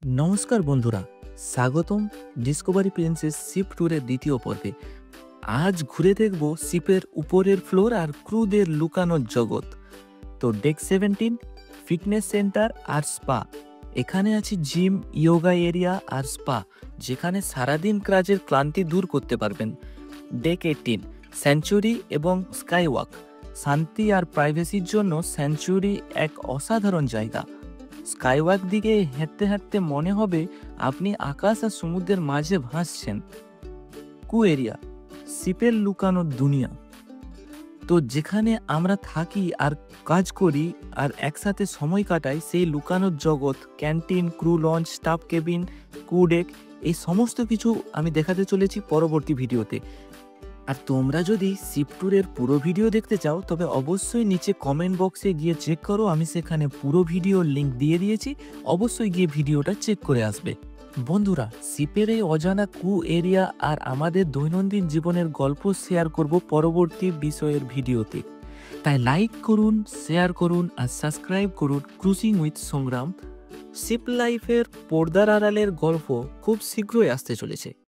নমস্কার বন্ধুরা, স্বাগতম ডিসকভারি প্রিন্সেস শিপ ট্যুরের দ্বিতীয় পর্বে। আজ ঘুরে দেখব শিপের উপরের ফ্লোর আর ক্রুদের লুকানো জগৎ। তো ডেক 17, ফিটনেস সেন্টার আর স্পা। এখানে আছে জিম, ইয়োগা এরিয়া আর স্পা, যেখানে সারাদিন কাজের ক্লান্তি দূর করতে পারবেন। ডেক 18, স্যাঞ্চুরি এবং স্কাইওয়াক। শান্তি আর প্রাইভেসির জন্য স্যাঞ্চুরি এক অসাধারণ জায়গা। স্কাইওয়াক দিকে হাঁটতে হাঁটতে মনে হবে আপনি আকাশ আর সমুদ্রের মাঝে ভাসছেন। কু এরিয়া, শিপের লুকানো দুনিয়া। তো যেখানে আমরা থাকি আর কাজ করি আর একসাথে সময় কাটাই, সেই লুকানো জগৎ, canteen, crew launch, staff cabin, কুডেক, এই সমস্ত কিছু আমি দেখাতে চলেছি পরবর্তী ভিডিওতে। আর তোমরা যদি শিপ ট্যুরের পুরো ভিডিও দেখতে চাও তবে অবশ্যই নিচে কমেন্ট বক্সে গিয়ে চেক করো, আমি সেখানে পুরো ভিডিওর লিঙ্ক দিয়ে দিয়েছি। অবশ্যই গিয়ে ভিডিওটা চেক করে আসবে। বন্ধুরা, শিপের এই অজানা কু এরিয়া আর আমাদের দৈনন্দিন জীবনের গল্প শেয়ার করব পরবর্তী বিষয়ের ভিডিওতে। তাই লাইক করুন, শেয়ার করুন আর সাবস্ক্রাইব করুন ক্রুজিং উইথ সংগ্রাম। শিপ লাইফের পর্দার আড়ালের গল্প খুব শীঘ্রই আসতে চলেছে।